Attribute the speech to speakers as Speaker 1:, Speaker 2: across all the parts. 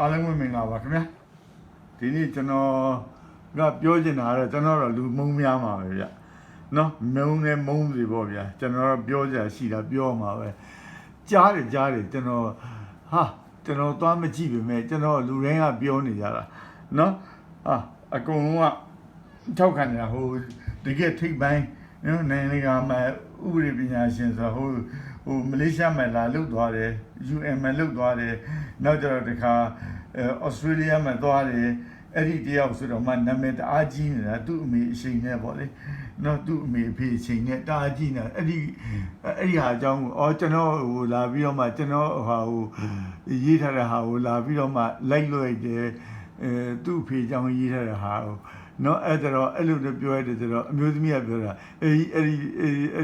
Speaker 1: အားလုံးမင်္ဂလာပါခင်ဗျာဒီနေ့ကျွန်တော်ကပြောချင်တာကတော့ကျွန်တော်တို့လူမုံများမှာပဲဗျနော်မုံနဲ့မုံစီပေါ့ဗျာကျွန်တော်ပြောကြရှိတာပြောမှာပဲကြားတယ်ကျွန်တော်သွားမကြည့်ပေမဲ့ကျွန်တော်လူတိုင်းကပြောနေကြတာနော်အကုန်လုံးကထောက်ခံနေတာဟိုတကယ်ထိပ်ပိုင်းနော်နိုင်ငံကမှဥပဒေပညာရှင်ဆိုဟိုမလေးရှားမှာလာလုတ်သွားတယ် UN မှာလုတ်သွားတယ်နောက်ကျတော့တခါAustralia မှာသွားတယ်အဲ့ဒီတယောက်ဆိုတော့မှနာမည်တအားကြီးနေတာသူ့အမေအချိန်နဲ့ပေါ့လေနော်သူ့အမေအဖေအချိန်နဲ့တအားကြီးနေတာအဲ့ဒီဟာအကြောင်းကိုကျွန်တော်ဟိုလာပြီးတော့မှကျွန်တော်ရေးထားတဲ့ဟာကိုလာပြီးတော့မှလိုက်လွှဲတယ်သူ့အဖေအကြောင်းရေးထားတဲ့ဟာကိုနော်အဲ့တော့အဲ့လိုပြောရတယ်ဆိုတော့အမျိုးသမီးကပြောတာအဲ့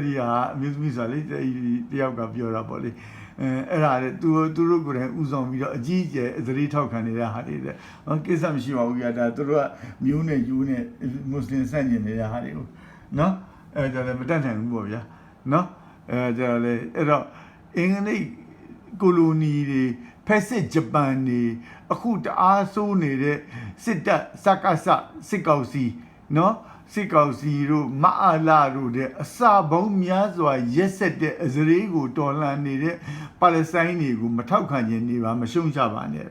Speaker 1: ဒီဟာအမျိုးသမီးဆိုလေတယောက်ကပြောတာပေါ့လေအဲ့ဒါလေသူတို့ကိုယ်တိုင်ဥဆောင်ပြီးတော့အကြီးအကျယ်သတိထောက်ခံနေတဲ့ဟာတွေတဲ့ကိစ္စမရှိပါဘူးကြာဒါသူတို့ကမျိုးနဲ့ယူနဲ့မွတ်စလင်ဆန့်ကျင်နေတဲ့ဟာတွေကိုနော်အဲ့ဒါလည်းမတတ်နိုင်ဘူးပေါ့ဗျာနော်အဲ့ဒါလည်းအဲ့တော့အင်္ဂလိပ်ကိုလိုနီတွေဖက်စစ်ဂျပန်တွေအခုတအားဆိုးနေတဲ့စစ်တပ်စကစစစ်ကောင်စီနော်စစ်ကောင်စီတို့မအားလာတို့တဲ့အစပေါင်းများစွာရက်ဆက်တဲ့အစရေးကိုတော်လှန်နေတဲ့ပါလက်စတိုင်းတွေကိုမထောက်ခံခြင်းနေပါမရှုံချပါနဲ့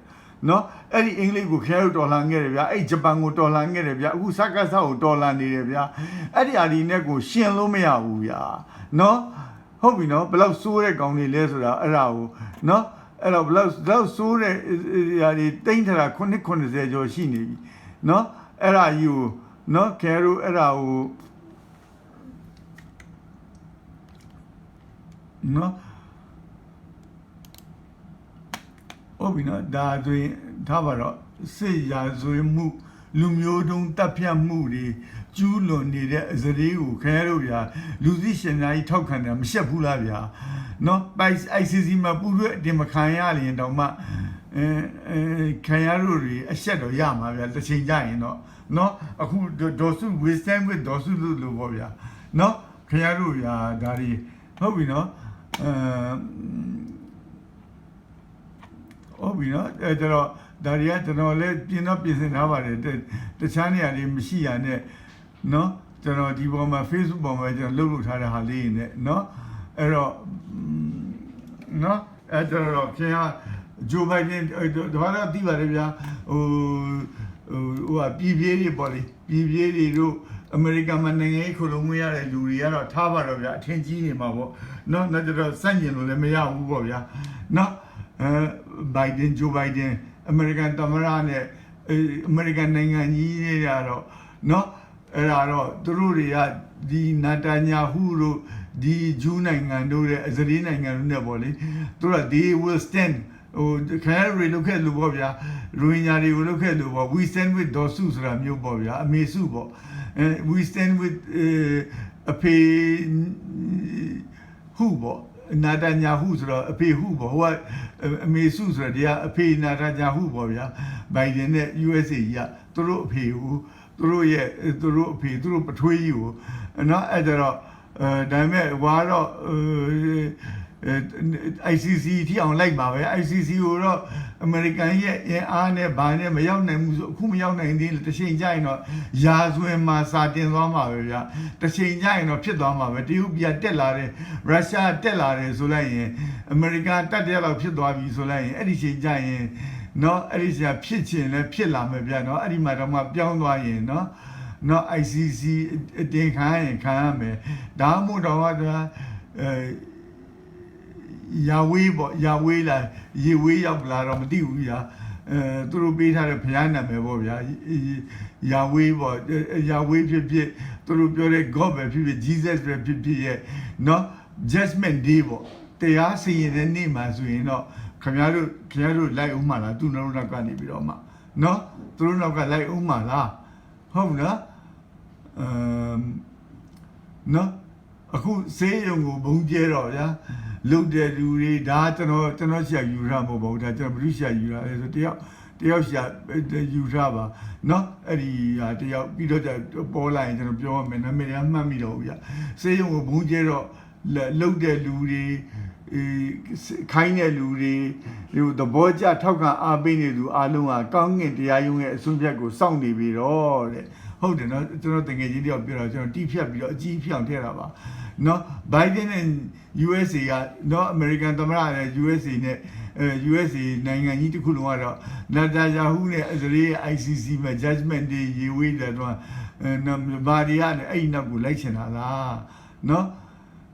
Speaker 1: နော်အဲ့ဒီအင်္ဂလိပ်ကိုခဲတို့တော်လှန်ခဲ့တယ်ဗျာအဲ့ဂျပန်ကိုတော်လှန်ခဲ့တယ်ဗျာအခုစကစကိုတော်လှန်နေတယ်ဗျာအဲ့ဒီအဒီနဲ့ကိုရှင်လို့မရဘူးဗျာနော်ဟုတ်ပြီနော်ဘယ်လောက်စိုးတဲ့ကောင်တွေလဲဆိုတာအဲ့ဒါကိုနော်အဲ့တော့ဘယ်လောက်စိုးတဲ့ຢာတွေတိမ့်ထတာ90ကျော်ရှိနေပြီနော်အဲ့ဒါကြီးကိုနော်ခဲတို့အဲ့ဒါကိုနော်ဟုတ်ပြီနော်ဒါဆိုရင်ထားပါတော့စစ်ရာဇဝမှုလူမျိုးတုံးတပ်ဖြတ်မှုတွေကျူးလွန်နေတဲ့အစရေးကိုခဲတို့ဗျာလူသိရှင်သားကြီးထောက်ခံတယ်မရှက်ဘူးလားဗျာနော် ICC မှာပူရွက်အတင်မခံရရင်တောင်မှခံရတို့တွေအဆက်တော့ရမှာဗျာတစ်ချိန်ကြရင်တော့နော်အခုဒေါ်စု Western with ဒေါ်စုလို့ပေါ့ဗျာနော်ခံရတို့ဗျာဒါတွေဟုတ်ပြီနော်ဟုတ်ပြီနော်အဲ့တော့ဒါတွေကကျွန်တော်လည်းပြင်ဆင်ထားပါတယ်တခြားနေရာတွေမရှိရနဲ့နော်ကျွန်တော်ဒီပေါ်မှာ Facebook ပေါ်မှာကျွန်တော်လုပ်ထားတဲ့ဟာလေးနဲ့နော်အဲ့တော့နော်အဲ့တော့ခင်ဗျာဂျိုဘိုင်ဒန်ဒါတော့သိပါတယ်ဗျာဟိုပြည်ပြေးတွေပေါ့လေပြည်ပြေးတွေတို့အမေရိကန်မှာနိုင်ငံရေးခုလုံးမရတဲ့လူတွေကတော့ထားပါတော့ဗျာအထင်ကြီးနေမှာပေါ့နော်နောက်ကျတော့စန့်ကျင်လို့လည်းမရဘူးပေါ့ဗျာနော်ဂျိုဘိုင်ဒန်အမေရိကန်သမ္မတနဲ့အမေရိကန်နိုင်ငံကြီးတွေကတော့နော်အဲ့ဒါတော့သူတို့တွေကဒီနာတာညာဟုတို့ဒီဂျူးနိုင်ငံတို့ရဲ့အစ္စရေးနိုင်ငံတို့နဲ့ပေါ့လေသူတို့က they will stand ဟိုခဲရီလုခဲ့လို့ပေါ့ဗျာရိုဟင်ဂျာတွေကိုလုခဲ့လို့ပေါ့ we stand with ဒေါ်စုဆိုတာမျိုးပေါ့ဗျာအမေစုပေါ့we stand with အဖေဟုပေါ့နာတာညာဟုဆိုတော့အဖေဟုပေါ့ဟိုကအမေစုဆိုတော့ဒီကအဖေနာတာညာဟုပေါ့ဗျာဘိုင်ဒန်နဲ့ USA ကြီးကသူတို့အဖေဟုသူတို့အဖေသူတို့ပထွေးကြီးကိုနော်အဲ့တော့ဒါပေမဲ့ဝါတော့ICC ထိအောင်လိုက်ပါပဲ ICC ကိုတော့အမေရိကန်ရဲ့အင်အားနဲ့ဘာနဲ့မရောက်နိုင်ဘူးဆိုအခုမရောက်နိုင်သေးလို့တစ်ချိန်ကျရင်တော့ယာစွင်မှာစာတင်သွားမှာပဲဗျာတစ်ချိန်ကျရင်တော့ဖြစ်သွားမှာပဲတရုတ်ပြည်တက်လာတယ်ရုရှားတက်လာတယ်ဆိုလိုက်ရင်အမေရိကန်တက်တဲ့လောက်ဖြစ်သွားပြီဆိုလိုက်ရင်အဲ့ဒီချိန်ကျရင်နော်အဲ့ဒီချိန်ဖြစ်ချင်လဲဖြစ်လာမယ်ဗျာနော်အဲ့ဒီမှာတော့မှပြောင်းသွားရင်နော် ICC အတင်ခံရင်ခံရမယ်ဒါမှမဟုတ်တော့ယာဝေးပေါ့ယာဝေးလာရေဝေးရောက်လာတော့မသိဘူးဗျာသူတို့ပေးထားတဲ့ဘုရားနာမည်ပေါ့ဗျာယာဝေးပေါ့ယာဝေးဖြစ်သူတို့ပြောတဲ့ God ပဲဖြစ် Jesus ပဲဖြစ်ရဲ့နော် Judgment Day ပေါ့တရားစီရင်တဲ့နေ့မှာဆိုရင်တော့ခင်ဗျားတို့လိုက်ဦးမှာလားသူတို့နောက်ကနေပြီးတော့မှနော်သူတို့နောက်ကလိုက်ဦးမှာလားဟုတ်လားနော်အခုစေးရုံကိုဘုံကျဲတော့ဗျာလုတ်တဲ့လူတွေဒါကျွန်တော်ရှာယူရမှာမဟုတ်ဘူးဒါကျွန်တော်ဘယ်လိုရှာယူရလဲဆိုတယောက်ရှာယူရပါနော်အဲ့ဒီဟာတယောက်ပြီးတော့ပေါ်လာရင်ကျွန်တော်ပြောရမယ်နာမည်ရမှတ်မိတော့ဘူးဗျာစေးရုံကိုဘုံကျဲတော့လုတ်တဲ့လူတွေ ခိုင်းတဲ့လူတွေသဘောကျထောက်ခံအားပေးနေသူအားလုံးကကောင်းကင်တရားရုံးရဲ့အဆုံးဖြတ်ကိုစောင့်နေပြီတော့တဲ့ဟုတ်တယ်နော်ကျွန်တော်တကယ်ကြီးတယောက်ပြောတော့ကျွန်တော်တိဖြတ်ပြီးတော့အကြီးဖြောင်ထည့်တာပါနော် Biden နဲ့ USA ကနော် American သမ္မတနဲ့ USA နဲ့USA နိုင်ငံကြီးတစ်ခုလုံးကတော့ Netanyahu နဲ့အစ္စရေး ICC မှာ judgment တွေရေဝေးတယ်တော့ဘာတွေကနေအဲ့နောက်ကိုလိုက်ချင်တာလားနော်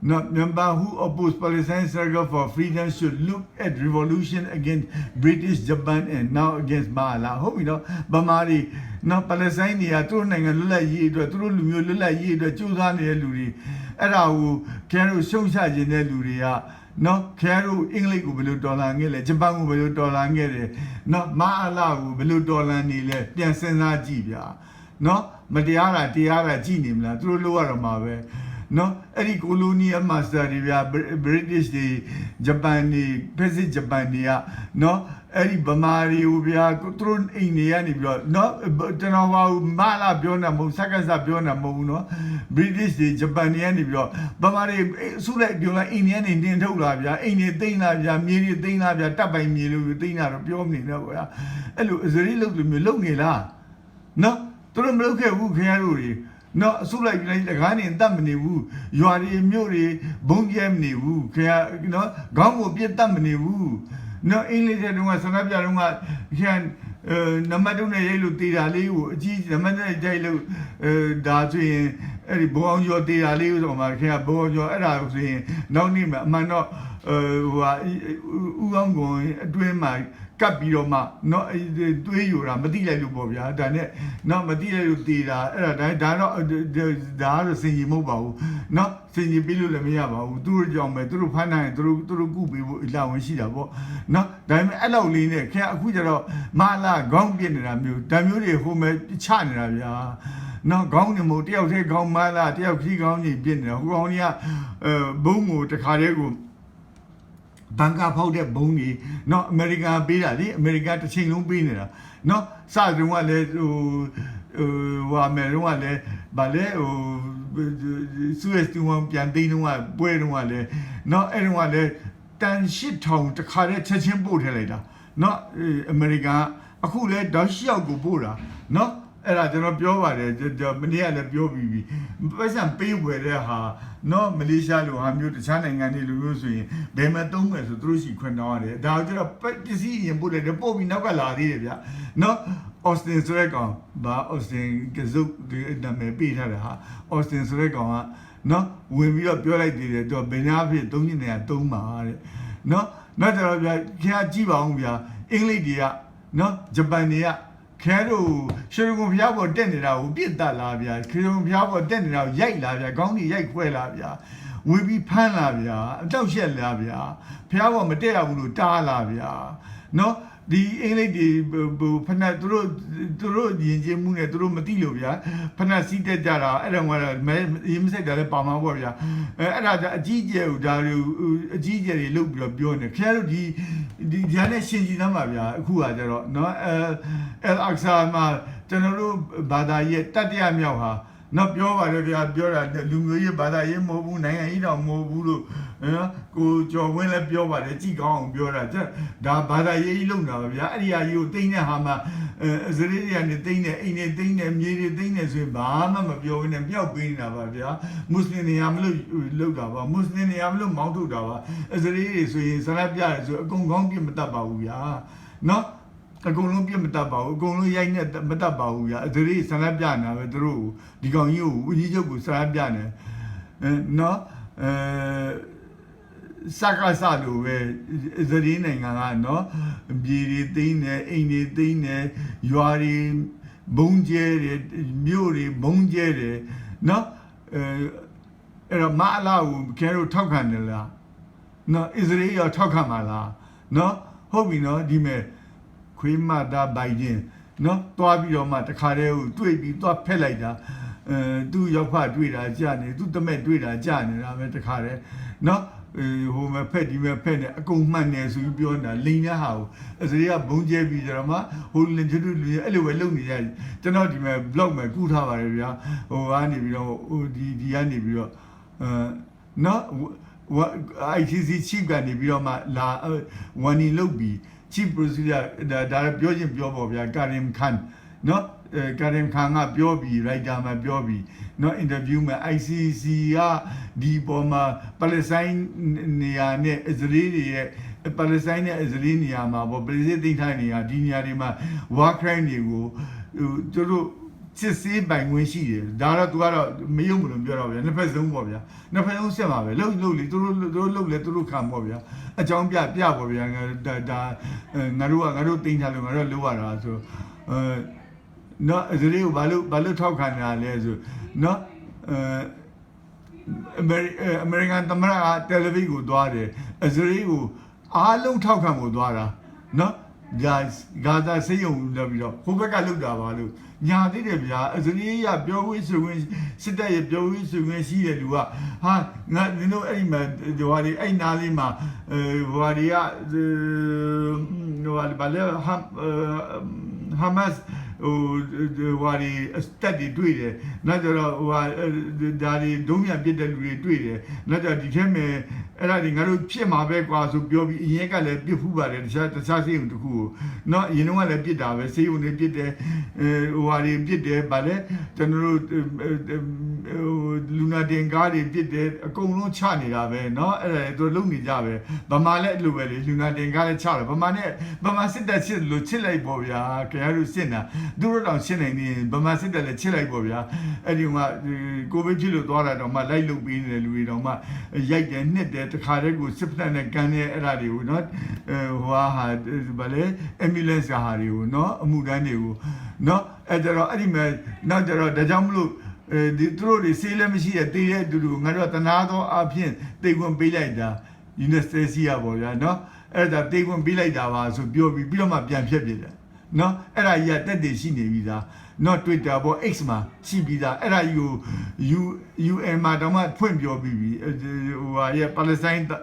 Speaker 1: Not member who oppose Palestine struggle for freedom should look at revolution against British, Japan, and now against Mala. Hope you know, Bamari, not Palestine, Turn and Lula Yi, Lula Yi, the Chuzan Luri, Erau, Caru Shosha Jene Luria, no Caru English Ubelu Dolangele, Japan Ubelu Dolangele, not Mala Ubelu Dolanile, Piansena Jibia, no Matiara, Tiara Jinimla, through Lower Mave. No, any colonial master, British, Japan, Pacific Japan, no, any Bamari, Ubia, thrown in the Anibio, no, Tanawa, Mala Biona, Sakasa Biona Mono, British, Japan, Anibio, Bamari, Sula, Indian Tolavia, anything Lavia, Miri, Dinavia, Tabai Milu, Dina, Piomni, no, hello, is a real look no, don't look at who can. No, so like the Ghani and Damini woo, you are a Muri, Bungyamni woo, you know, Gamu be Damini woo. No, English and was another can Namaduna Yellow Tira Liu, G, the Manila Jailu, Dati, Eddie Bonjo Tira Liu, or Marca Bonjo, and I was saying, no name, Mano, who are going, doing my. Capiroma, no, do you, Matia Lubovia, Dane, no Matia Lutira, the other thing mobile, no, Sing Bilu Lamiaba, do John, through Pana, through Gubi, Lawishida, no, Dame Alloline, Kujaro, Mala, Gongian, Damuri, who made China, no, Gong, Motel, Gong Mala, Tel Goni, Bina, Gonia, Boom, the Carego. Banka powder bony, no America be America to sing Lubina, no Southern one let America ballet or Suez to one Piantino, Bueno, no anyone let Dan shit town to carry Chachin boat later, not America, a cool let Dashia go Bura, no. Era the Pioba, the Mania the Piobi, but some pay where they are no Malaysia, who have you to Channing and Illusion, they met them as a true sequence on it. Now there are petty and put at the Pobi Nagala, no Austin Shwedagon, but Austin Kazuk, the Maybe, Austin Shwedagon, no, when we are pure like the Benavi, Tony and Toma, no, not that Kiajiba, English, no, Japania. Caro, Shwedagon Piabo Denira, beat that labia, Kiro Piabo Denira, Yay Labia, Goni Yak Labia, will be Pan Labia, don't shell Labia, Piabo Matea Ulu Da Labia. No, the English Panaturo, the Jemuna, Duro Matilobia, Panasita Jara, I don't want to him say that Pama Warrior, and a GJ, a GJ look beyond Caro the Janet Shinjinamavia, who are there, no, Al-Aqsa Mosque, General Badaye, Tatia Mioha, not Biova, the Lumia Badaye Mobu, Nanga, Mobulu, go to Willa Biova, the Tigong, Biora, da Badaye Luna, Yaria, you think Hama, Zerian, the thing, anything, and Miri thing as with Bahama, Biovin and Biobin, Muslim Yamlu Lugava, Muslim Yamlu Montudava, as it is with Sarabia, Gongong Matabaua, no. A Columbia Metaba, Goluyan Metabauya, the Ray Sanabiana, the Ru, the Gon you, Ujibu Sanabiana, no Sakasado, the Rina, no, Biri, anything, you are in Bonjere, Muri, Bonjere, no, Mala, Caro Tokanela, no, Israel Tokamala, no, hope you know, Dime. Quimada by Jin, no, Toabio the Careo, Twibi, Pet like that, do your part with a journey, do the med with a journey, I met the carre, no, whom a pet, you a pen, a good man as you be on a linear house, as they are Bonjebi drama, holding to do anyway, lonely, then not even blog my good hour area, or any, the Anibio, no. ICC chief ကနေပြီးတော့မှလာဝန်နီလုပ်ပြီး chief prosecutor ဒါပြောချင်းပြောပေါ့ဗျာကာရင်ခန်နော်ကာရင်ခန်ကပြောပြီး writer မှာပြောပြီးနော် interview မှာ ICC ကဒီပေါ်မှာ Palestine နေရာနဲ့ Israel တွေရဲ့ Palestine နဲ့ Israel နေရာမှာပေါ့ Palestine သိမ်းထားနေရာဒီနေရာတွေမှာ war crime တွေကိုသူတို့စစ်ဆေးပိုင်ခွင့်ရှိတယ်ဒါတော့ तू ကတော့မယုံမလို့ပြောတော့ဗျာနှစ်ဖက်ဆုံးပေါ့ဗျာနှစ်ဖက်ဆုံးဆက်ပါပဲလှုပ်လေသူတို့လှုပ်လေသူတို့ခံပေါ့ဗျာအကြောင်းပြပေါ့ဗျာဒါငါတို့တင်ထားလို့ငါတို့လှုပ်ရတာဆိုနော်အစလေးကိုဘာလို့ထောက်ခံနေတာလဲဆိုနော်အမေရိကန်သမ္မတကတယ်လီဗီကိုသွားတယ်အစလေးကိုအားလုံးထောက်ခံဖို့သွားတာနော်ဂါဇာစေယုံလို့ပြီးတော့ဟိုဘက်ကလှုပ်တာပါလို့ညာသေးတယ်ဗျာအစလေးရပြောဝေးဆိုဝင်စစ်တပ်ရဲ့ပြောဝေးဆိုဝင်ရှိတဲ့လူကဟာငါဒီလိုအဲ့ဒီမှာဟိုဟာဒီအဲ့နာလေးမှာဟိုဟာဒီကဟိုဟာဘာလဲဟာမတ်ဟိုဟာဒီစတက်တွေတွေ့တယ်နောက်ကျတော့ဟိုဟာဒါတွေဒုံးပြန်ပစ်တဲ့လူတွေတွေ့တယ်နောက်ကျတော့ဒီထဲမှာအဲ့ဒါတွေငါတို့ဖြစ်မှာပဲကွာဆိုပြောပြီးအရင်ကလည်းပြစ်ဖူးပါတယ်တခြားစေုံတစ်ခုကိုနော်အရင်တော့လည်းပြစ်တာပဲစေုံတွေပြစ်တယ်ဟိုဟာတွေပြစ်တယ်ဗာလဲကျွန်တော်တို့လူနာတင်ကားတွေပြစ်တယ်အကုန်လုံးချနေတာပဲနော်အဲ့ဒါသူလုံနေကြပဲဗမာလည်းအဲ့လိုပဲလေလူနာတင်ကားလည်းချတယ်ဗမာစစ်တပ်ချစ်လို့ချစ်လိုက်ပေါ့ဗျာခင်ဗျားတို့စစ်တာသူတို့တောင်ရှင်းနေနေဗမာစစ်တပ်လည်းချစ်လိုက်ပေါ့ဗျာအဲ့ဒီမှာကိုဗစ်ဖြစ်လို့သွားတာတော့မှလိုက်လုပ်ပေးနေတဲ့လူတွေတော့မှရိုက်တယ်နှစ်တယ်တခါတည်းကိုစစ်ဖက်နဲ့ကန်တဲ့အဲ့ဒါတွေကိုနော်ဟိုဟာဗာလဲ ambulance ဟာတွေကိုနော်အမှုတန်းတွေကိုနော်အဲ့ကြတော့အဲ့ဒီမှာနောက်ကြတော့ဒါကြောင့်မလို့ဒီသူတို့တွေစေးလည်းမရှိတဲ့တေးတဲ့တူတူငါတို့ကတနာသောအဖြစ်တေခွင့်ပေးလိုက်တာ University ကပေါ့ဗျာနော်အဲ့ဒါတေခွင့်ပေးလိုက်တာပါဆိုပြောပြီးတော့မှပြန်ဖြတ်ပြတယ်နော်အဲ့ဒါကြီးကတက်တည်ရှိနေပြီသားနော် Twitter ပေါ် X မှာရှိပြီးသားအဲ့ဒါကြီးကို UN မှာတော့မှဖွင့်ပြောပြီးပြီဟိုဟာရဲ့ Palestine ဟို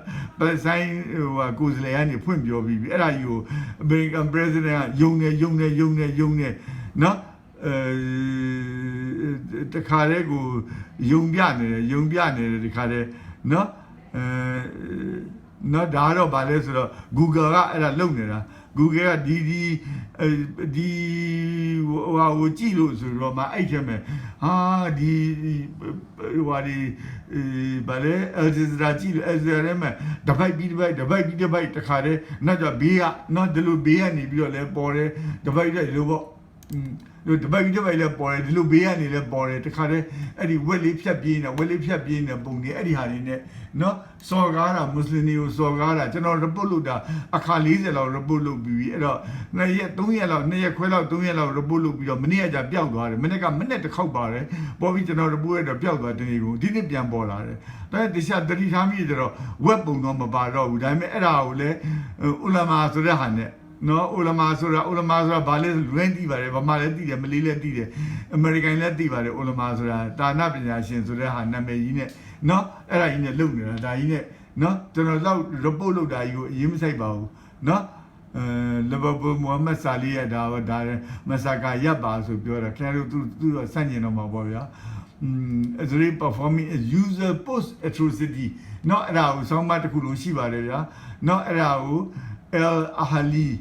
Speaker 1: ဟာကိုယ်စားလှယ်ကနေဖွင့်ပြောပြီးပြီအဲ့ဒါကြီးကို American President ကယုံနေနော်တခါတည်းကိုယုံပြနေတယ်တခါတည်းနော်နော်ဒါတော့ဗာလဲဆိုတော့ Google ကအဲ့ဒါလုပ်နေတာ Google ကဒီဟိုကြည့်လို့ဆိုတော့မှအဲ့ချက်မဲ့ဟာဒီဟိုဟာဒီဗာလဲ Al-Jazeera ကြည့်လို့ Al-Jazeera ထဲမှာတပိုက်ပြီးတပိုက်တခါတည်းနောက်ကျဘေးကနော်ဒီလိုဘေးကနေပြီးတော့လဲပေါ်တယ်တပိုက်တဲ့လိုပေါ့တို့တပိုက်လည်းပေါ်တယ်ဒီလိုဘေးကနေလည်းပေါ်တယ်တခါတည်းအဲ့ဒီဝက်လေးဖြတ်ပြေးနေပုံတွေအဲ့ဒီဟာတွေနဲ့နော်စော်ကားတာမွတ်စလင်တွေကိုစော်ကားတာကျွန်တော် report လုပ်တာအခါ40လောက် report လုပ်ပြီးအဲ့တော့2ရက်လောက်2ရက်ခွဲလောက်3ရက်လောက် report လုပ်ပြီးတော့မနေ့ကကြာပျောက်သွားတယ်မနေ့တစ်ခေါက်ပါတယ်ပေါ်ပြီးကျွန်တော် report ရတော့ပျောက်သွားတဲ့နေ့ကိုဒီနေ့ပြန်ပေါ်လာတယ်ဒါပေမဲ့တခြားတတိထားမိကြတော့ web ပုံတော့မပါတော့ဘူးဒါပေမဲ့အဲ့ဒါကိုလည်းဥလမာဆိုတဲ့ဟာနဲ့နော်ဥလမာဆိုတာဘာလဲလွင်းသိပါတယ်ဗမာလည်းသိတယ်မလေးလည်းသိတယ်အမေရိကန်လည်းသိပါတယ်ဥလမာဆိုတာတာနာပညာရှင်ဆိုတဲ့ဟာနာမည်ကြီးနဲ့နော်အဲ့ဒါကြီးနဲ့လုပ်နေတာဒါကြီးနဲ့နော်ကျွန်တော်တော့ report လုပ်တာကြီးကိုအရင်မဆိုင်ပါဘူးနော်လီဗာပူးမိုဟာမက်ဆာလီရဲ့ဒါမဆာကာရပ်ပါဆိုပြောတာခင်ဗျားတို့သူတော့စန့်ကျင်တော့မှာပေါ့ဗျာIsrael performing a user post atrocity နော်အဲ့ဒါကိုစောင်းမတစ်ခုလုံးရှိပါတယ်ဗျာနော်အဲ့ဒါကိုAl-Ahli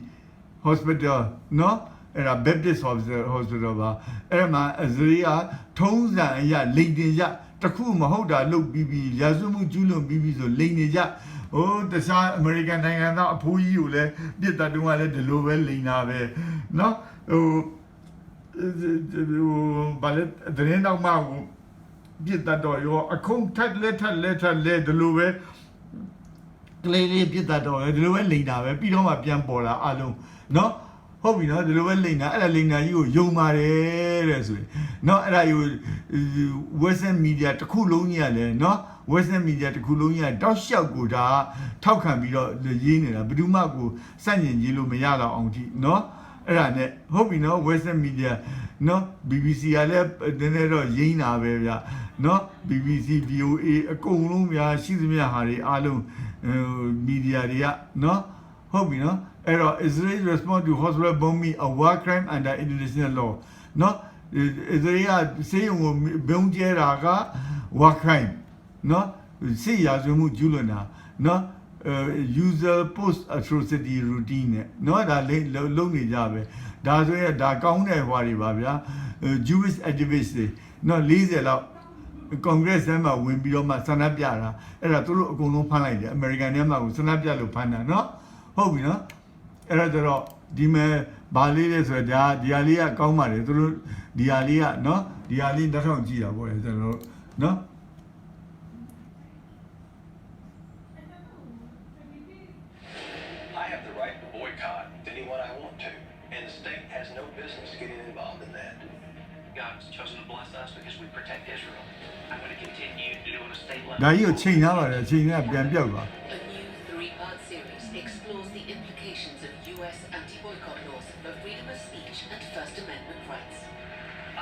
Speaker 1: Hospital နော်အဲ့ဒါ Baptist Hospital ပါအဲ့မှာအစ္စရေးကထုံးစံအရလိန်တင်ကြတခုမဟုတ်တာလုပ်ပြီးရာဇဝမှုကျူးလွန်ပြီးဆိုလိန်နေကြဟိုတခြားအမေရိကန်နိုင်ငံသားအဖိုးကြီးကိုလည်းပြစ်တတ်တုန်းကလည်းဒီလိုပဲလိန်တာပဲနော်ဟိုဘာလဲတဲ့နောက်မှပြစ်တတ်တော့ရောအခုထက်လက်ဒီလိုပဲကလေးပြစ်တတ်တော့ဒီလိုပဲလိန်တာပဲပြီးတော့မှပြန်ပေါ်လာအလုံးနော်ဟုတ်ပြီနော်ဒီလိုပဲလိန်တာအဲ့ဒါလိန်တာကြီးကိုယုံပါတယ်တဲ့ဆိုရင်နော်အဲ့ဒါယူ Western media တစ်ခုလုံးကြီးကလည်းနော် Western media တစ်ခုလုံးကြီးကတောက်လျှောက်ကိုဒါထောက်ခံပြီးတော့ရေးနေတာဘယ်သူမှကိုစန့်ကျင်ရေးလို့မရတော့အောင်ကြည့်နော်အဲ့ဒါနဲ့ဟုတ်ပြီနော် Western media နော် BBC ကလည်းနည်းနည်းတော့ရင်းတာပဲဗျနော် BBC VOA အကုန်လုံးဗျာရှိသမျှဟာတွေအားလုံးmedia တွေကနော်ဟုတ်ပြီနော်အဲ့တော့ Israel response to hospital bombing a war crime under international law နော် Israel ကစေယုံကိုဘုံကျဲတာက war crime နော် စစ်ရာဇဝတ်မှုကျူးလွန်တာနော်user post atrocity routine နဲ့နော်ဒါလုံးနေကြပဲဒါဆိုရင်ဒါကောင်းတဲ့ဟွာတွေပါဗျာ Jewish activists တွေနော်40လောက် Congress ထဲမှာဝင်ပြီးတော့မှဆန္ဒပြတာအဲ့ဒါသူတို့အကုန်လုံးဖမ်းလိုက်တယ် American ထဲမှာကိုဆန္ဒပြလို့ဖမ်းတာနော်ဟုတ်ပြီနော်အဲ့ဒါတော့ဒီမဲ့ဘာလေးလဲဆိုတော့ဒီဟာလေးကကောင်းပါတယ်သူတို့ဒီဟာလေးကနော်ဒီဟာလေးတစ်ထောင်ကြည့်တာပေါ့လေကျွန်တော်တို့နော်
Speaker 2: I have the right to boycott anyone I want to, and the state has no business getting involved in that.
Speaker 3: God's chosen to bless us because we protect Israel. I'm going to continue to do it at a state level.
Speaker 1: ဒါကြီးကိုချိန်ထားပါတယ်ချိန်ကပြန်ပြောက်သွား
Speaker 4: A new three-part series explores the implications of U.S. anti-boycott laws for freedom of speech and First Amendment rights.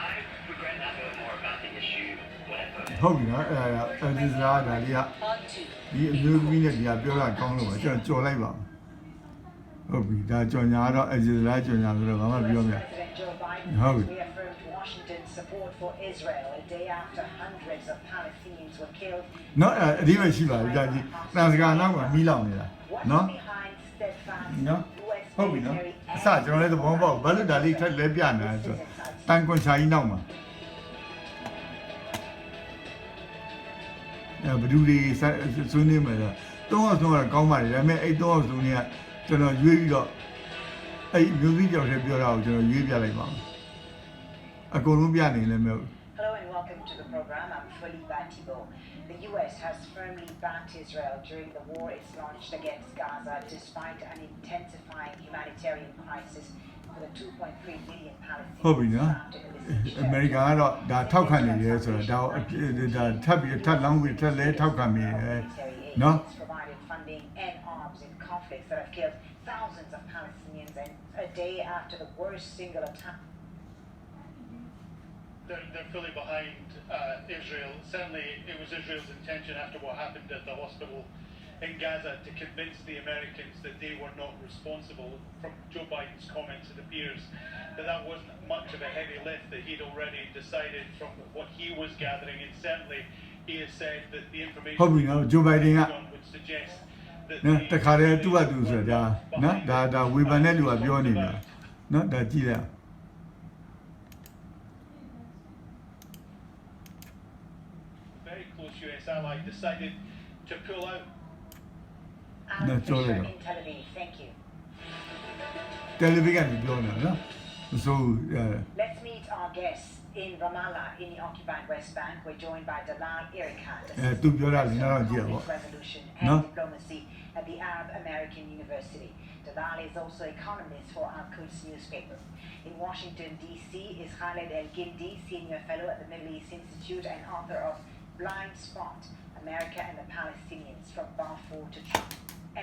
Speaker 3: I regret not knowing more about the issue when I voted.
Speaker 1: ဟုတ်ပြီနော်အဲ့ဒါဒီစားဒါလေးက
Speaker 4: Part 2.
Speaker 1: ဒီအမျိုးသမီးနဲ့ဒီကပြောတာကောင်းလို့ပါကျွန်တော်ကြော်လိုက်ပါဟုတ်ပြီဒါကြော်ညာတော့အဂျစ်လာကြော်ညာဆိုတော့ဘာမှပြောမရ
Speaker 5: President Joe Biden
Speaker 1: How?
Speaker 5: reaffirmed Washington's support for Israel a day after hundreds of Palestinians were killed.
Speaker 1: နော်အဒီပဲရှိပါပြီဒါကြီးတန်စကာနောက်ကမီးလောင်နေတာ
Speaker 5: What's
Speaker 1: နော်
Speaker 5: behind steadfast
Speaker 1: နော်
Speaker 5: U.S.
Speaker 1: ဟုတ်ပြီနော်
Speaker 5: military
Speaker 1: အစကျွန်တော်လည်းသဘောပေါက်ဘာလို့ဒါလေးထက်လဲပြနေတာဆိုတန်ကွန်ချာကြီးနောက်မှာဘဒူတွေဆွေးနွေးမယ်ဆိုတော့3အောင်ဆုံးတော့ကောင်းပါတယ်ဒါပေမဲ့အဲ့3အောင်ဆုံးတွေကကျွန်တော်ရွေးပြီးတော့အဲ့မျိုးပြီးကြောက်တဲ့ပြောတာကိုကျွန်တော်ရွေးပြလိုက်ပါမယ်အကုန်လုံးပြနေလည်းမဟုတ်
Speaker 5: Hello and welcome to the program. I'm Felipe Batibo. The U.S. has firmly backed Israel during the war it's launched against Gaza, despite an intensifying humanitarian crisis for the 2.3 million
Speaker 1: ဟုတ်ပြီ
Speaker 5: Palestinians
Speaker 1: နော်
Speaker 5: trapped in the
Speaker 1: အမေရိကန်ကတော့ဒါထောက်ခံနေတယ်ဆိုတော့ဒါထပ်ပြီးထပ်လောင်းပြီးထပ်လဲထောက်ခံနေတယ်နော်
Speaker 5: It's provided funding and arms in conflicts that have killed thousands of Palestinians, and a day after the worst single attack.
Speaker 6: They're fully behind Israel. Certainly, it was Israel's intention after what happened at the hospital in Gaza to convince the Americans that they were not responsible. From Joe Biden's comments, it appears that wasn't much of a heavy lift, that he'd already decided from what he was gathering, and certainly he has said that the information
Speaker 1: ဟုတ်ပြီနော်ဂျိုဘိုင်ဒန်က
Speaker 6: would suggest that
Speaker 1: နော်တခါတည်းသူ့ဟာသူဆိုတာနော်ဒါဝေဖန်တဲ့လူကပြောနေတာနော်ဒါကြည့်ရ
Speaker 6: very close US ally decided to pull out.
Speaker 1: No,
Speaker 5: Alan
Speaker 1: sorry,
Speaker 5: Fisher
Speaker 1: no.
Speaker 5: in Tel Aviv, thank you.
Speaker 1: တယ်လီဗီကနေပြောနေတာနော်ဆို
Speaker 5: Let's meet our guests in Ramallah in the occupied West Bank. We're joined by Dalal Irikat,
Speaker 1: သူပြောတာလည်းတော့ကြည့်ရပါ
Speaker 5: conflict resolution
Speaker 1: No.
Speaker 5: and diplomacy at the Arab American University. Dalal is also a columnist for Al-Quds newspaper. In Washington, D.C. is Khaled El-Gindi, senior fellow at the Middle East Institute and author of Blind Spot, America and the Palestinians from Balfour to Trump.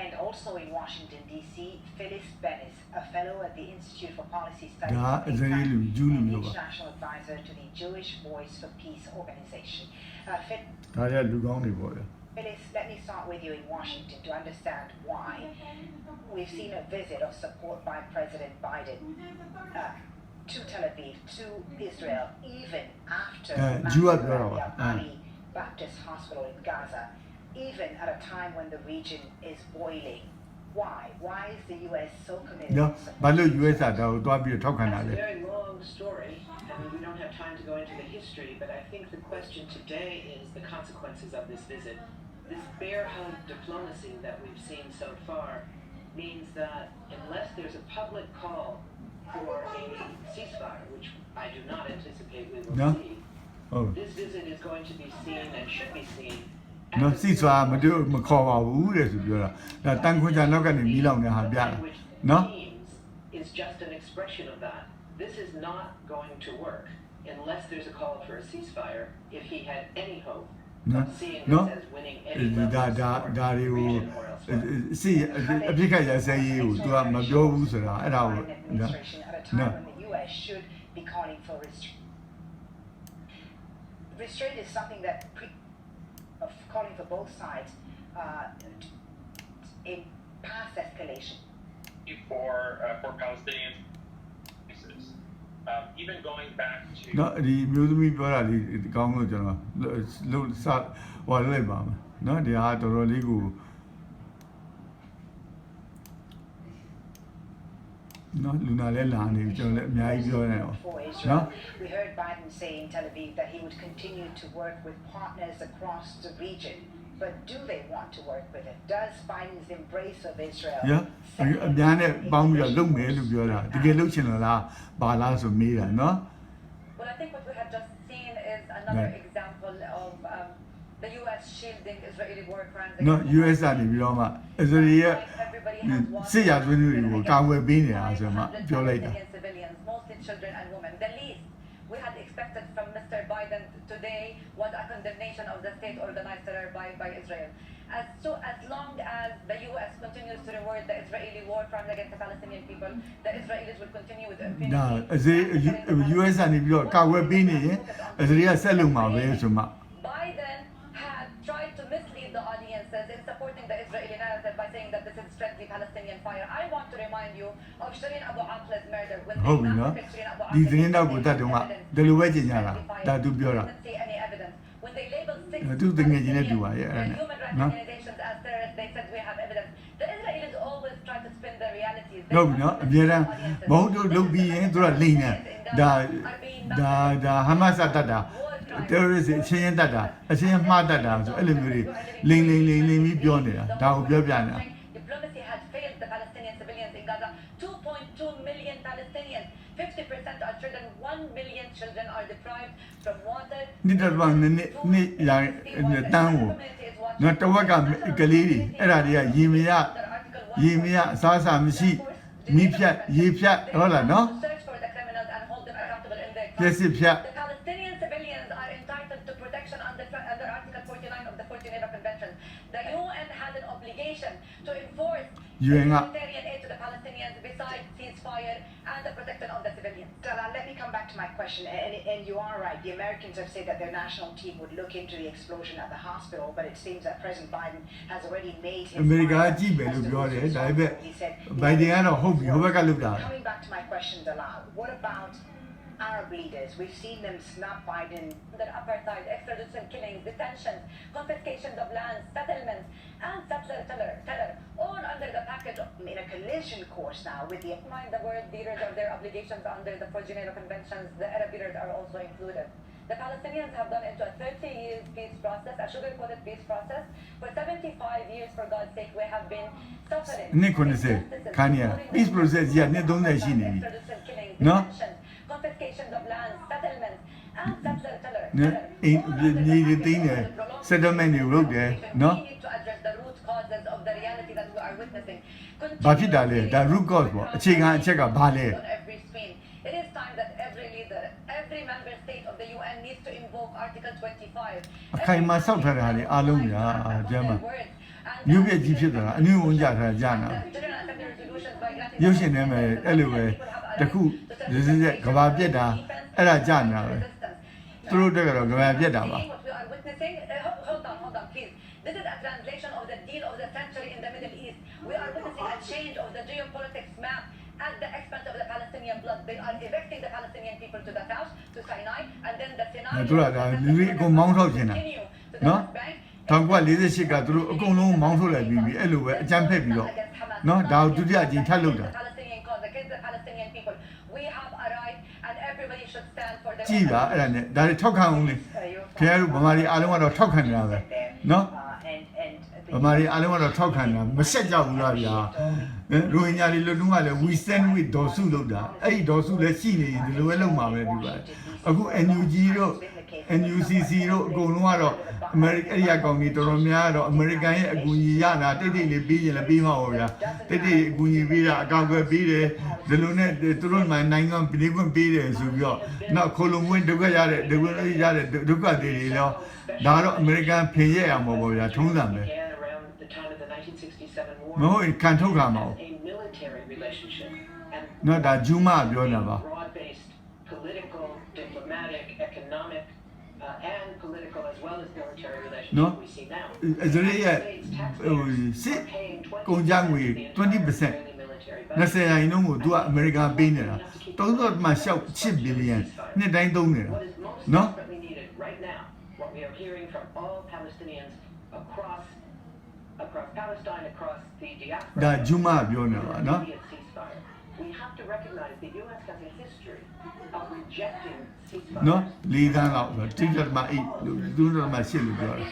Speaker 5: And also in Washington, D.C., Phyllis Bennis, a fellow at the Institute for Policy Studies
Speaker 1: Da,
Speaker 5: think
Speaker 1: is er
Speaker 5: tank
Speaker 1: hele juli
Speaker 5: and
Speaker 1: nu, hva'?
Speaker 5: international advisor to the Jewish Voice for Peace organization.
Speaker 1: ဒါရလူကောင်းတွေပေါ့ဗျာ
Speaker 5: Phyllis, let me start with you in Washington to understand why we've seen a visit of support by President Biden to Tel Aviv, to Israel, even after the
Speaker 1: Jew
Speaker 5: massacre
Speaker 1: at
Speaker 5: at the Ali Baptist Hospital in Gaza, even at a time when the region is boiling. Why? Why is the U.S. so committed
Speaker 1: နော်
Speaker 5: to support
Speaker 1: ဘာလို့ US ကဒါကိုတွားပြီးထောက်ခံတာ
Speaker 7: That's
Speaker 1: လဲ
Speaker 7: a very long story. I mean, we don't have time to go into the history, but I think the question today is the consequences of this visit. This bear hug diplomacy that we've seen so far means that unless there's a public call for a ceasefire, which I do not anticipate we will
Speaker 1: No.
Speaker 7: see,
Speaker 1: ဟုတ်
Speaker 7: this visit is going to be seen and should be seen
Speaker 1: နော်စီစွာမတူမခေါ်ပါဘူးတဲ့ဆိုပြောတာဒါတန်ခွန်ချာနောက်ကနေမီးလောင်နေတာပြတာ
Speaker 7: which
Speaker 1: နော်
Speaker 7: means is just an expression of that. This is not going to work unless there's a call for a ceasefire. If he had any hope
Speaker 1: နော်
Speaker 7: of seeing
Speaker 1: နော်
Speaker 7: this as winning any level
Speaker 1: ဒါ
Speaker 7: of
Speaker 1: ဒါ
Speaker 7: support
Speaker 1: ဒါ
Speaker 7: in
Speaker 1: တွေ
Speaker 7: the
Speaker 1: ကို
Speaker 7: region or elsewhere.
Speaker 1: စီအပြစ်ခတ်ရစဲရေးကို तू ကမပြောဘူးဆိုတာအဲ့ဒါကို
Speaker 5: Biden administration at a time
Speaker 1: No.
Speaker 5: when the U.S. should be calling for restraint. Restraint is something that of calling for both sides in past escalation.
Speaker 8: For Palestinians, even even going back to
Speaker 1: နော်ဒီမျိုးသမီးပြောတာလေးကောင်းလို့ကျွန်တော်လို့စဟောလိုက်ပါမယ်နော်ဒီဟာတော်တော်လေးကိုနော်လူနာလဲလာနေပြီကျွန်တော်လည်းအများကြီးပြောနေအောင်နော်
Speaker 5: We heard Biden say in Tel Aviv that he would continue to work with partners across the region. But do they want to work with it? Does Biden's embrace of Israel?
Speaker 1: အများနဲ့ပေါင်းပြီးတော့လုပ်မယ်လို့ပြောတာတကယ်လုပ်ချင်လို့လားဘာလားဆိုမေးတာနော်
Speaker 9: Well, I think what we have just seen is another example of the U.S. shielding Israeli war crimes.
Speaker 1: နော် US ကနေပြီးတော့မှ Israel ရဲ့စစ်ရာဇဝတ်မှုတွေကိုကာကွယ်ပေးနေတာဆိုမှပြောလိုက်တာ
Speaker 9: civilians, mostly children and women. The least we had expected from Mr. Biden today was a condemnation of the state-organized terror by Israel. As long as the U.S. continues to reward the Israeli war crimes against the Palestinian people, the Israelis will continue with impunity.
Speaker 1: ဒါUS ကနေပြီးတော့ကာကွယ်ပေးနေရင် Israel ဆက်လုပ်မှာပဲဆိုမှ
Speaker 9: Biden had tried to mislead the audiences in supporting the Israeli narrative by saying that this is friendly Palestinian fire. I want to remind you of Shireen Abu Akleh's murder when they massacred Shireen Abu Akleh.
Speaker 1: ဒီသတင်းတော့ကိုတတ်တော့ဒီလိုပဲကျင်ကြတာဒါသူပြောတာ
Speaker 9: Didn't see any evidence. When they labeled six
Speaker 1: သူတငယ်ချင်းနဲ့တူပါရဲ့အဲ့ဒါနဲ့
Speaker 9: human rights
Speaker 1: နော်
Speaker 9: organizations as terrorists, they said we have evidence. The Israelis always try to spin the realities.
Speaker 1: ဟုတ်ပြီနော်အများတန်းမဟုတ်တို့လုပ်ပြီးရင်သူကလိန်နေဒါဟမတ်စ်တတ်တာ terrorist အချင်းချင်းတတ်တာအချင်းချင်းမှားတတ်တာဆိုအဲ့လိုမျိုးတွေလိန်ပြီးပြောနေတာဒါကိုပြောပြနေတာ
Speaker 9: Diplomacy had failed the Palestinian civilians in Gaza. 2.2 million Palestinians, 50% are children. 1 million children are deprived from water.
Speaker 1: နှစ်တပတ်နှစ်ရာတန်းကိုနော်တဝက်ကကလေးတွေအဲ့ဒါတွေကရေမရအစားအစာမရှိမိဖြတ်ရေဖြတ်ဟုတ်လားနော်
Speaker 9: Search for the criminals and hold them accountable in their
Speaker 1: ပြ
Speaker 9: crimes.
Speaker 1: စ်ဖြတ်
Speaker 9: The Palestinian civilians are entitled to protection under Article 49 of the Geneva Convention. The UN had an obligation to enforce humanitarian aid to the Palestinians besides ceasefire and the protection of the civilians.
Speaker 5: Let me come back to my question. And you are right. The Americans have said that their national team would look into the explosion at the hospital, but it seems that President Biden has already made his
Speaker 1: အမေရိကန်ကြည့်မယ်လို့ပြောတယ်ဒါပေမဲ့ Biden ကတော့ဟုတ်ပြီဟိုဘက်ကလုပ်တာ
Speaker 5: Coming back to my question, Dalal, what about Arab leaders? We've seen them snub Biden.
Speaker 9: Under apartheid, extrajudicial killings, detentions, confiscations of lands, settlements, and settler terror, all under the package of
Speaker 5: In a collision course now with the
Speaker 9: remind the world leaders of their obligations under the Geneva Conventions. The Arab leaders are also included. The Palestinians have gone into a 30-year peace process, a sugar-coated peace process. For 75 years, for God's sake, we have been suffering.
Speaker 1: နှစ်90ခါနေရ peace process ကြီးကနှစ်30ရှိနေပြီ
Speaker 9: Extrajudicial killings,
Speaker 1: No?
Speaker 9: detentions, confiscations of lands, settlements, and settler terror.
Speaker 1: နော်အိမ်မြေတွေသိမ်းတယ် settlement တွေလုပ်တယ်နော်
Speaker 9: We need to address the root causes of the reality that we are witnessing.
Speaker 1: ဘာဖြစ်တာလဲဒါ root cause ပေါ့အခြေခံအချက်ကဘာလဲ
Speaker 9: On every screen. It is time that every leader, every member state of the UN needs to invoke Article 25.
Speaker 1: အခိုင်အမာစောက်ထားတာလေအားလုံးညာကျမ်းမှာမြို့ပြကြီးဖြစ်တာအနည်းဝင်ကြထားကြနာရုပ်ရှင်ထဲမှာအဲ့လိုပဲတခုကဘာပြက်တာအဲ့ဒါကြနေတာပဲသူတို့တက်ကတော့ကဘာပြက်တာပါ
Speaker 9: What we are witnessing, hold on, please. This is a translation of the deal of the century in the Middle East. We are witnessing a change of the geopolitics map at the expense of the Palestinian blood. They are evicting the Palestinian people to the south, to Sinai, and then the scenario
Speaker 1: သူတို့ကလူတွေအကုန်မောင်းထုတ်နေတာ
Speaker 9: continue to the
Speaker 1: နော်
Speaker 9: West Bank.
Speaker 1: 1948ကသူတို့အကုန်လုံးမောင်းထုတ်လိုက်ပြီးအဲ့လိုပဲအကြမ်းဖက်ပြီးတော့နော်ဒါကိုဒုတိယအကြိမ်ထပ်လုပ်တာ
Speaker 9: The Palestinian cause against the Palestinian people. We have a right, and everybody should stand for their
Speaker 1: ကြည်ပါအဲ့ဒါနဲ့ဒါတွေထောက်ခံအောင်လေခင်ဗျားတို့ဗမာတွေအားလုံးကတော့ထောက်ခံနေတာပဲနော်ဗမာတွေအားလုံးကတော့ထောက်ခံနေတာမဆက်ကြဘူးလားဗျာရိုဟင်ဂျာတွေလွတ်တုံးကလည်း we stand with ဒေါ်စုလုပ်တာအဲ့ဒီဒေါ်စုလည်းရှိနေရင်ဒီလိုပဲလုပ်မှာပဲဒီပါအခု NUG တို့ NUCC တို့အကုန်လုံးကတော့အမေရိကန်အဲ့ဒီအကောင်ကြီးတော်တော်များတော့အမေရိကန်ရဲ့အကူအညီရတာတိတ်တိတ်လေးပြီးရင်လည်းပြီးမှာပါဗျာတိတ်တိတ်အကူအညီပေးတာအကောက်ွယ်ပေးတယ်ဒီလိုနဲ့သူတို့မှနိုင်ငံပြည်ခွင့်ပေးတယ်ဆိုပြီးတော့နောက်ခိုလုံဝင်ဒုက္ခရတဲ့ဒုက္ခတွေတော့ဒါတော့အမေရိကန်ဖင်ရရမှာပေါ့ဗျာထုံးစံပဲ
Speaker 7: around the time of the 1967 war.
Speaker 1: မဟုတ်ခံထုတ်တာမဟုတ်
Speaker 7: A military relationship and
Speaker 1: နော်ဒါဂျူးမပြောနေတာပါ
Speaker 7: broad-based political, diplomatic, economic, and political as well as military relationship
Speaker 1: No.
Speaker 7: we see now.
Speaker 1: အဲ့ဒါရဲ့စစ်ကုန်ကြငွေ 20% 20%နှုန်းကိုသူကအမေရိကန်ပေးနေတာ 3.8 billion နှစ်တိုင်းသုံးနေတာ
Speaker 7: What is most
Speaker 1: နော်
Speaker 7: desperately needed right now, what we are hearing from all Palestinians across Palestine, across the diaspora,
Speaker 1: ဒါဂျူမာပြောနေတာပါနော်
Speaker 7: immediate ceasefire. We have to recognize the U.S. has a history of rejecting ceasefire.
Speaker 1: နော်4 သန်းလောက်ဆို3.8 3.8လို့ပြောတယ်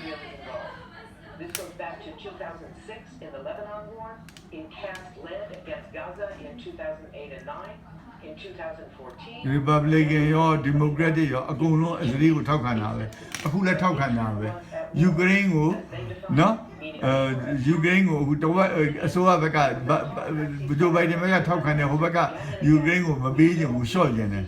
Speaker 7: This goes back to 2006 in the Lebanon War, in camps led against Gaza in 2008 and 9, in 2014.
Speaker 1: Republican ရော Democratic ရောအကုန်လုံးအစ္စရေးကိုထောက်ခံတာပဲအခုလည်းထောက်ခံတာပဲယူကရိန်းကိုနော်ယူကရိန်းကိုအခုတဝက်အစိုးရဘက်ကဂျိုဘိုင်ဒန်ဘက်ကထောက်ခံတယ်ဟိုဘက်ကယူကရိန်းကိုမပေးချင်ဘူးရှော့ချင်တယ်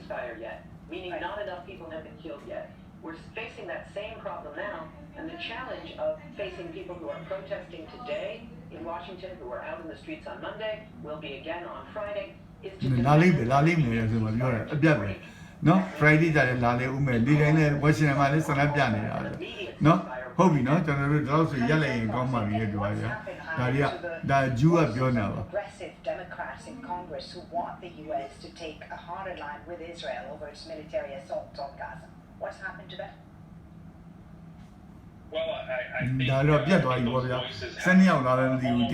Speaker 7: Meaning not enough people have been killed yet. We're facing that same problem now, and the challenge of facing people who are protesting today in Washington, who are out in the streets on Monday, will be again on Friday, is to
Speaker 1: လာလိမ့်မယ်ဆိုမှပြောတယ်အပြတ်ပဲနော် Friday ကြတယ်လာလေဦးမယ်ဒီတိုင်းလဲ Washington မှာလဲဆန္ဒပြနေတာနော်ဟုတ်ပြီနော်ကျွန်တော်တို့တော့ဆိုရက်လိုက်ရင်ကောင်းပါပြီလေပြောရဒါဂျူးကပြောနေတာပါ
Speaker 5: Progressive Democrats in Congress who want the U.S. to take a harder line with Israel over its military assault on Gaza. What's happened to that?
Speaker 2: Well, I think
Speaker 1: ဒါတော့ပြတ်သွားပြီပေါ့ဗျာ
Speaker 2: voices
Speaker 1: 12 ယောက်လာလည်းမသိဘူး